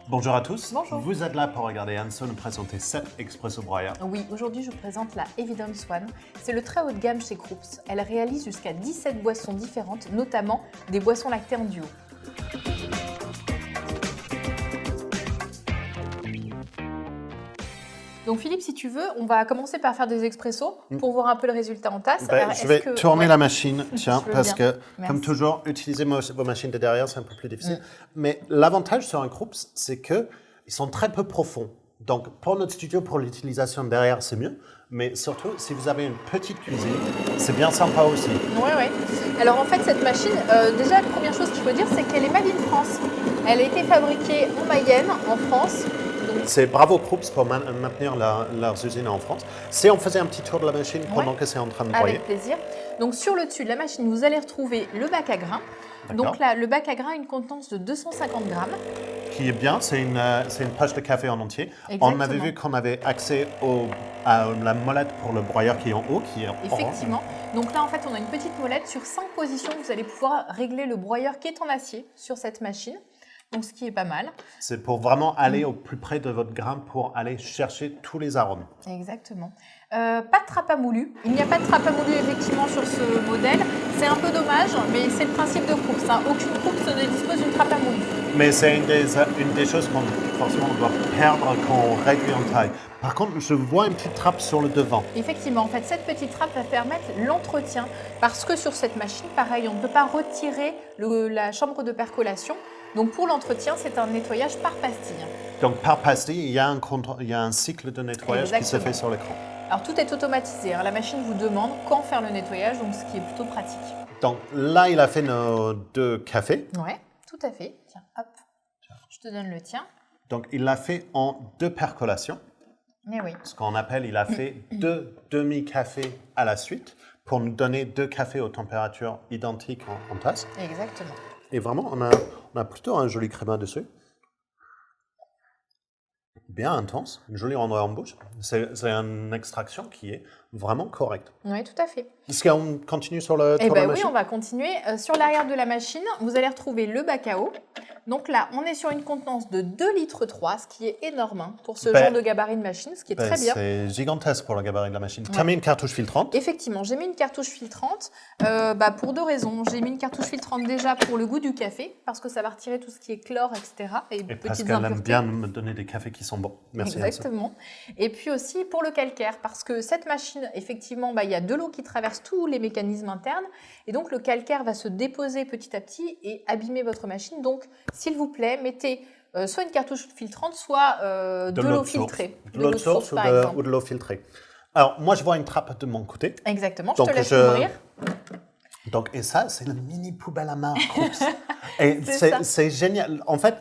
Bonjour à tous. Bonjour. Vous êtes là pour regarder Anso nous présenter 7 Expresso broyeurs. Oui, aujourd'hui je vous présente la Evidence One. C'est le très haut de gamme chez Krups. Elle réalise jusqu'à 17 boissons différentes, notamment des boissons lactées en duo. Donc Philippe, si tu veux, on va commencer par faire des expressos pour voir un peu le résultat en tasse. Alors, Je vais tourner la machine, tiens, Je veux parce bien. que, Merci. comme toujours, utiliser vos machines de derrière, c'est un peu plus difficile. Mais l'avantage sur un Krups, c'est qu'ils sont très peu profonds. Donc, pour notre studio, pour l'utilisation de derrière, c'est mieux. Mais surtout, si vous avez une petite cuisine, c'est bien sympa aussi. Oui. Alors en fait, cette machine, déjà la première chose qu'il faut dire, c'est qu'elle est made in France. Elle a été fabriquée en Mayenne, en France. C'est bravo Krups pour maintenir leurs usines en France. Si on faisait un petit tour de la machine pendant que c'est en train de broyer. Avec plaisir. Donc sur le dessus de la machine, vous allez retrouver le bac à grains. Donc là, le bac à grains a une contenance de 250 grammes. Qui est bien, c'est une poche de café en entier. Exactement. On avait vu qu'on avait accès à la molette pour le broyeur qui est en haut, qui est orange. Effectivement. Donc là, en fait, on a une petite molette sur 5 positions. Vous allez pouvoir régler le broyeur qui est en acier sur cette machine. Donc, ce qui est pas mal. C'est pour vraiment aller au plus près de votre grain pour aller chercher tous les arômes. Exactement. Pas de trappe à moulu. Il n'y a pas de trappe à moulu effectivement sur ce modèle. C'est un peu dommage, mais c'est le principe de Krups. Aucune Krups ne dispose d'une trappe à moulu. Mais c'est une des choses qu'on forcément on doit perdre quand on réduit en taille. Par contre, je vois une petite trappe sur le devant. Effectivement, en fait, cette petite trappe va permettre l'entretien. Parce que sur cette machine, pareil, on ne peut pas retirer la chambre de percolation. Donc pour l'entretien, c'est un nettoyage par pastille. Donc par pastille, il y a un cycle de nettoyage qui se fait sur l'écran. Alors tout est automatisé. La machine vous demande quand faire le nettoyage, donc ce qui est plutôt pratique. Donc là, il a fait nos 2 cafés. Ouais, tout à fait. Tiens, hop, je te donne le tien. Donc il l'a fait en 2 percolations. Eh oui. Ce qu'on appelle, il a fait 2 demi-cafés à la suite pour nous donner 2 cafés aux températures identiques en tasse. Exactement. Et vraiment, on a plutôt un joli créma dessus. Bien intense, une jolie rondeur en bouche. C'est une extraction qui est vraiment correcte. Oui, tout à fait. Est-ce qu'on continue sur le tour de la machine? Oui, on va continuer. Sur l'arrière de la machine, vous allez retrouver le bac à eau. Donc là, on est sur une contenance de 2,3 litres, ce qui est énorme pour ce genre de gabarit de machine, ce qui est très bien. C'est gigantesque pour le gabarit de la machine. Tu as mis une cartouche filtrante? Effectivement, j'ai mis une cartouche filtrante pour 2 raisons. J'ai mis une cartouche filtrante déjà pour le goût du café, parce que ça va retirer tout ce qui est chlore, etc. Et parce qu'elle aime bien me donner des cafés qui sont bons. Merci. Exactement. Et puis aussi pour le calcaire, parce que cette machine, effectivement, il y a de l'eau qui traverse tous les mécanismes internes, et donc le calcaire va se déposer petit à petit et abîmer votre machine. Donc, s'il vous plaît, mettez soit une cartouche filtrante, soit de l'eau filtrée. De l'eau de source ou de l'eau filtrée. Alors, moi, je vois une trappe de mon côté. Exactement, Donc, je te laisse ouvrir. Et ça, c'est le mini poubelle à main Krups. Et c'est génial. En fait,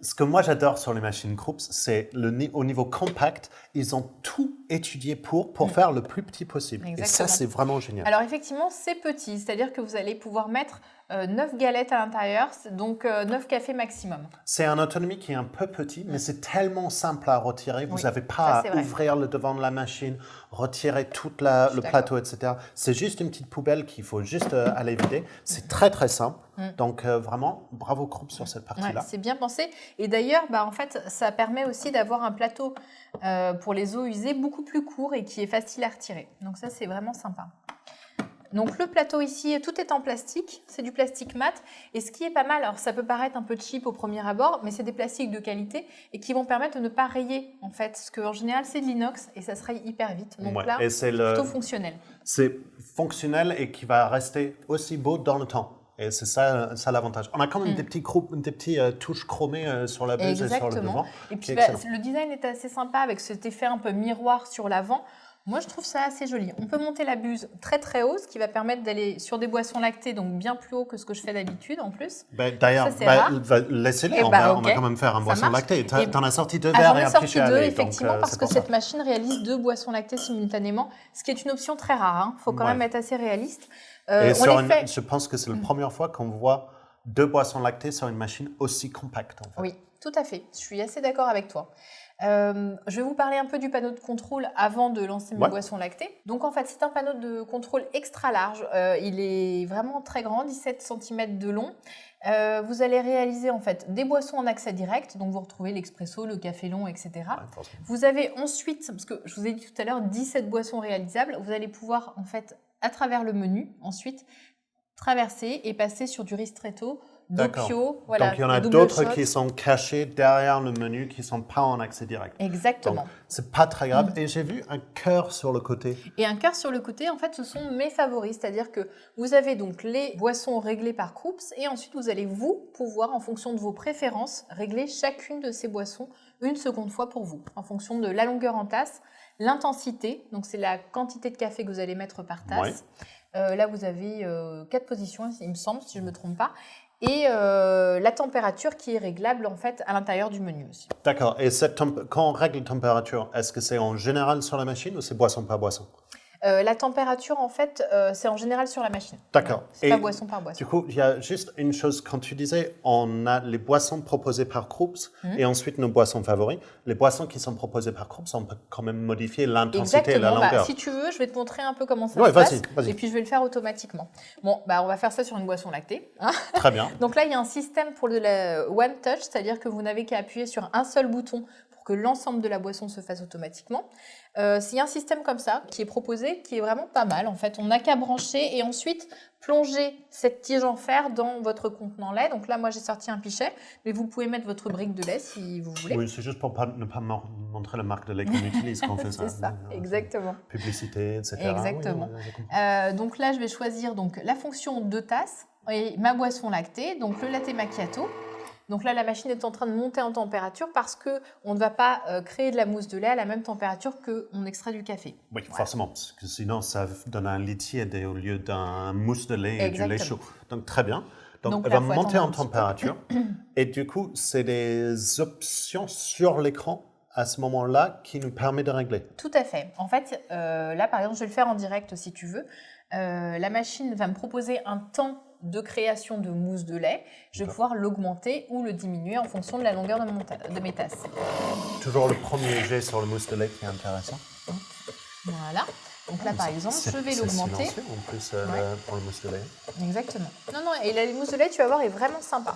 ce que moi j'adore sur les machines Krups, c'est au niveau compact, ils ont tout étudié pour faire le plus petit possible. Exactement. Et ça, c'est vraiment génial. Alors effectivement, c'est petit, c'est-à-dire que vous allez pouvoir mettre 9 galettes à l'intérieur, donc 9 cafés maximum. C'est une autonomie qui est un peu petite, mais c'est tellement simple à retirer. Vous n'avez pas à ouvrir le devant de la machine, retirer tout le plateau, etc. C'est juste une petite poubelle qu'il faut juste aller vider. C'est très, très simple. Donc vraiment, bravo Krups sur cette partie-là. Ouais, c'est bien pensé. Et d'ailleurs, en fait, ça permet aussi d'avoir un plateau pour les eaux usées beaucoup plus court et qui est facile à retirer. Donc ça, c'est vraiment sympa. Donc le plateau ici, tout est en plastique, c'est du plastique mat. Et ce qui est pas mal, alors ça peut paraître un peu cheap au premier abord, mais c'est des plastiques de qualité et qui vont permettre de ne pas rayer en fait. Parce qu'en général, c'est de l'inox et ça se raye hyper vite. Donc là, c'est plutôt fonctionnel. C'est fonctionnel et qui va rester aussi beau dans le temps. Et c'est ça l'avantage. On a quand même des petites touches chromées sur la buse et sur le devant. Et puis le design est assez sympa avec cet effet un peu miroir sur l'avant. Moi, je trouve ça assez joli. On peut monter la buse très très haut, ce qui va permettre d'aller sur des boissons lactées, donc bien plus haut que ce que je fais d'habitude en plus. D'ailleurs, laissez-les, on va quand même faire un boisson lacté. Tu en as sorti 2 verres et un petit j'en ai sorti 2, effectivement, parce que cette machine réalise 2 boissons lactées simultanément, ce qui est une option très rare. Il faut quand même être assez réaliste. Je pense que c'est la première fois qu'on voit 2 boissons lactées sur une machine aussi compacte. En fait. Oui, tout à fait. Je suis assez d'accord avec toi. Je vais vous parler un peu du panneau de contrôle avant de lancer mes boissons lactées. Donc en fait, c'est un panneau de contrôle extra large. Il est vraiment très grand, 17 cm de long. Vous allez réaliser en fait des boissons en accès direct. Donc vous retrouvez l'expresso, le café long, etc. Ouais, vous avez ensuite, parce que je vous ai dit tout à l'heure, 17 boissons réalisables. Vous allez pouvoir en fait, à travers le menu, ensuite traverser et passer sur du ristretto, Doppio, voilà. Donc, il y en a d'autres qui sont cachés derrière le menu, qui ne sont pas en accès direct. Exactement. Donc, c'est pas très grave. Et j'ai vu un cœur sur le côté. Et un cœur sur le côté, en fait, ce sont mes favoris. C'est-à-dire que vous avez donc les boissons réglées par Krups et ensuite, vous allez, vous, pouvoir, en fonction de vos préférences, régler chacune de ces boissons une seconde fois pour vous, en fonction de la longueur en tasse, l'intensité, donc c'est la quantité de café que vous allez mettre par tasse. Là, vous avez 4 positions, il me semble, si je ne me trompe pas. Et la température qui est réglable en fait à l'intérieur du menu aussi. D'accord. Et quand on règle la température, est-ce que c'est en général sur la machine ou c'est boisson par boisson? La température, en fait, c'est en général sur la machine. D'accord. C'est pas boisson par boisson. Du coup, il y a juste une chose. Quand tu disais, on a les boissons proposées par Krups et ensuite nos boissons favoris. Les boissons qui sont proposées par Krups, on peut quand même modifier l'intensité et la longueur. Si tu veux, je vais te montrer un peu comment ça se passe. Vas-y. Et puis, je vais le faire automatiquement. Bon, on va faire ça sur une boisson lactée. Hein. Très bien. Donc là, il y a un système pour de la One Touch, c'est-à-dire que vous n'avez qu'à appuyer sur un seul bouton que l'ensemble de la boisson se fasse automatiquement. C'est un système comme ça qui est proposé, qui est vraiment pas mal. En fait, on n'a qu'à brancher et ensuite plonger cette tige en fer dans votre contenant lait. Donc là, moi, j'ai sorti un pichet, mais vous pouvez mettre votre brique de lait si vous voulez. Oui, c'est juste pour ne pas montrer la marque de lait qu'on utilise quand on fait ça. C'est ça, exactement. Publicité, etc. Exactement. Donc là, je vais choisir donc, la fonction 2 tasses et ma boisson lactée, donc le latte macchiato. Donc là, la machine est en train de monter en température parce qu'on ne va pas créer de la mousse de lait à la même température qu'on extrait du café. Oui, forcément, parce que sinon, ça donne un lait tiède au lieu d'un mousse de lait et du lait chaud. Donc, très bien. Donc elle va monter en température. Et du coup, c'est des options sur l'écran à ce moment-là qui nous permet de régler. Tout à fait. En fait, là, par exemple, je vais le faire en direct si tu veux. La machine va me proposer un temps de création de mousse de lait. Je vais pouvoir l'augmenter ou le diminuer en fonction de la longueur de mes tasses. Toujours le premier jet sur le mousse de lait qui est intéressant. Voilà. Donc là, par exemple, je vais l'augmenter. C'est silencieux en plus pour le mousse de lait. Exactement. Non, et la mousse de lait, tu vas voir, est vraiment sympa.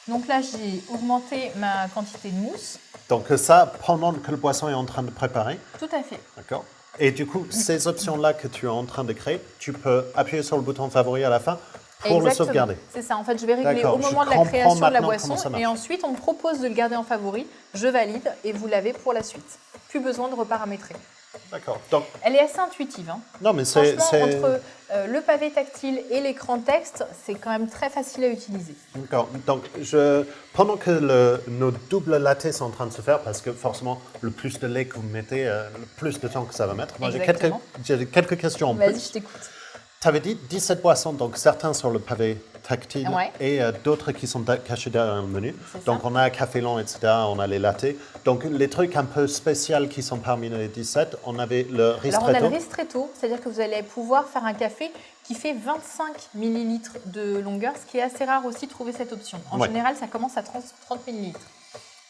Donc là, j'ai augmenté ma quantité de mousse. Donc ça, pendant que le boisson est en train de préparer. Tout à fait. D'accord. Et du coup, ces options-là que tu es en train de créer, tu peux appuyer sur le bouton favori à la fin pour le sauvegarder. C'est ça. En fait, je vais régler au moment de la création de la boisson et ensuite, on me propose de le garder en favori. Je valide et vous l'avez pour la suite. Plus besoin de reparamétrer. D'accord. Donc, elle est assez intuitive. Hein. Non, mais franchement, entre le pavé tactile et l'écran texte, c'est quand même très facile à utiliser. D'accord. Donc, pendant que nos doubles lattés sont en train de se faire, parce que forcément, le plus de lait que vous mettez, le plus de temps que ça va mettre. Moi, j'ai quelques questions en plus. Vas-y, je t'écoute. Tu avais dit 17 boissons, donc certains sur le pavé tactile et d'autres qui sont cachés derrière le menu. Donc, on a café long, etc. On a les lattés. Donc, les trucs un peu spéciaux qui sont parmi les 17, on avait le ristretto. Alors, on a le ristretto, c'est-à-dire que vous allez pouvoir faire un café qui fait 25 ml de longueur, ce qui est assez rare aussi de trouver cette option. En général, ça commence à 30 ml.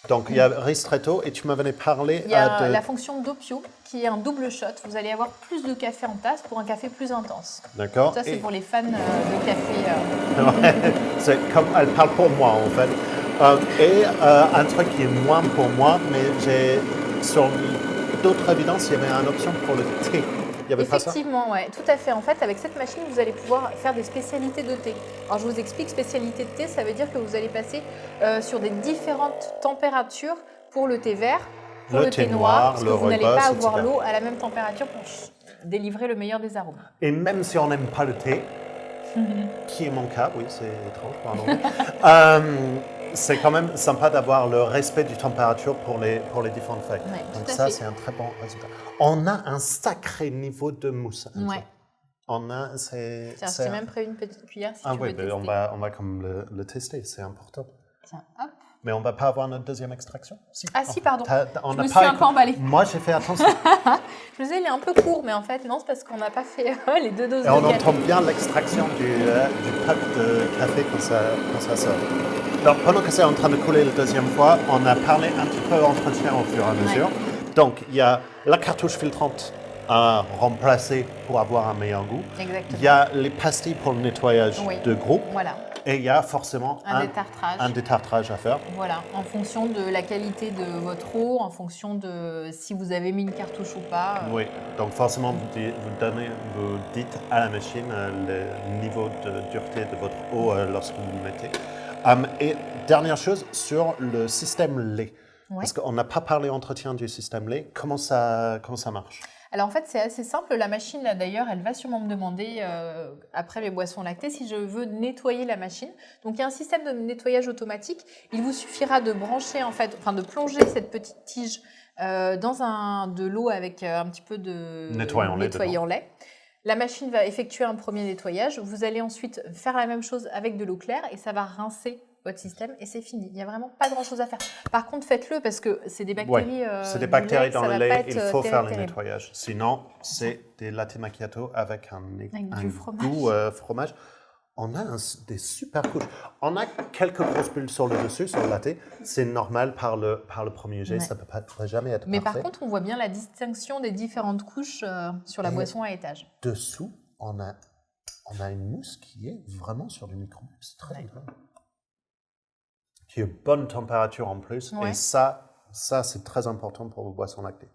Donc, il y a ristretto et tu m'avais parlé il y a la fonction Doppio qui est un double shot. Vous allez avoir plus de café en tasse pour un café plus intense. D'accord. Ça, c'est pour les fans de café. C'est comme elle parle pour moi, en fait. Un truc qui est moins pour moi, mais sur d'autres évidences, il y avait une option pour le thé. Effectivement, oui, tout à fait. En fait, avec cette machine, vous allez pouvoir faire des spécialités de thé. Alors, je vous explique, spécialité de thé, ça veut dire que vous allez passer sur des différentes températures pour le thé vert, pour le thé noir, parce que vous n'allez pas avoir l'eau à la même température pour délivrer le meilleur des arômes. Et même si on n'aime pas le thé, qui est mon cas, oui, c'est étrange, pardon. C'est quand même sympa d'avoir le respect du température pour les différentes feuilles. Ouais, donc ça, c'est un très bon résultat. On a un sacré niveau de mousse. Ouais. J'ai même prévu une petite cuillère si tu veux tester. On va comme le tester, c'est important. Tiens, hop. Mais on ne va pas avoir notre deuxième extraction? Si, pardon. Je me suis un peu emballée. Moi, j'ai fait attention. Je me disais, il est un peu court, mais en fait, non, c'est parce qu'on n'a pas fait les 2 doses de café. Et on entend bien l'extraction du pack de café quand ça sort. Donc, pendant que c'est en train de couler la deuxième fois, on a parlé un petit peu d'entretien au fur et à mesure. Donc, il y a la cartouche filtrante à remplacer pour avoir un meilleur goût. Exactement. Il y a les pastilles pour le nettoyage de groupe. Voilà. Et il y a forcément un détartrage à faire. Voilà, en fonction de la qualité de votre eau, en fonction de si vous avez mis une cartouche ou pas. Oui, donc forcément, vous dites à la machine le niveau de dureté de votre eau lorsque vous le mettez. Et dernière chose, sur le système lait. Parce qu'on n'a pas parlé entretien du système lait. Comment ça marche? Alors en fait, c'est assez simple. La machine, là d'ailleurs, elle va sûrement me demander, après les boissons lactées, si je veux nettoyer la machine. Donc il y a un système de nettoyage automatique. Il vous suffira de brancher, de plonger cette petite tige dans de l'eau avec un petit peu de nettoyant lait. La machine va effectuer un premier nettoyage. Vous allez ensuite faire la même chose avec de l'eau claire et ça va rincer votre système et c'est fini. Il n'y a vraiment pas grand-chose à faire. Par contre, faites-le parce que c'est des bactéries. C'est des bactéries dans le lait, il faut faire le nettoyage. Sinon, c'est des latte macchiato avec un goût fromage. On a des super couches. On a quelques grosses bulles sur le dessus, sur le latte. C'est normal par le premier jet, ça ne peut jamais être Mais parfait. par contre, on voit bien la distinction des différentes couches sur la boisson à étage. Dessous, on a une mousse qui est vraiment sur du micro-mousse. C'est très bien. Qui est bonne température en plus. Et ça c'est très important pour vos boissons lactées.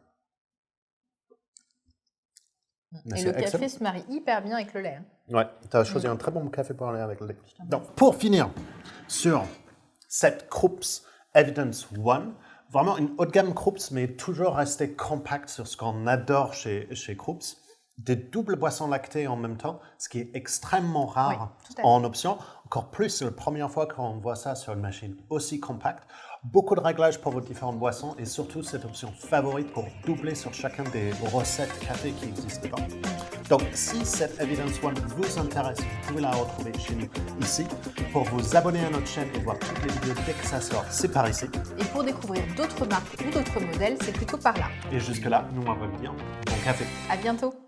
Et le café se marie hyper bien avec le lait. Ouais, tu as choisi un très bon café pour aller avec le lait. Donc, pour finir sur cette Krups Evidence One, vraiment une haut de gamme Krups, mais toujours rester compact sur ce qu'on adore chez Krups. Des doubles boissons lactées en même temps, ce qui est extrêmement rare en option. Encore plus, c'est la première fois qu'on voit ça sur une machine aussi compacte. Beaucoup de réglages pour vos différentes boissons et surtout cette option favorite pour doubler sur chacun des recettes café qui existent dedans. Donc, si cette Evidence One vous intéresse, vous pouvez la retrouver chez nous ici. Pour vous abonner à notre chaîne et voir toutes les vidéos dès que ça sort, c'est par ici. Et pour découvrir d'autres marques ou d'autres modèles, c'est plutôt par là. Et jusque-là, nous on va vous dire bon café. À bientôt.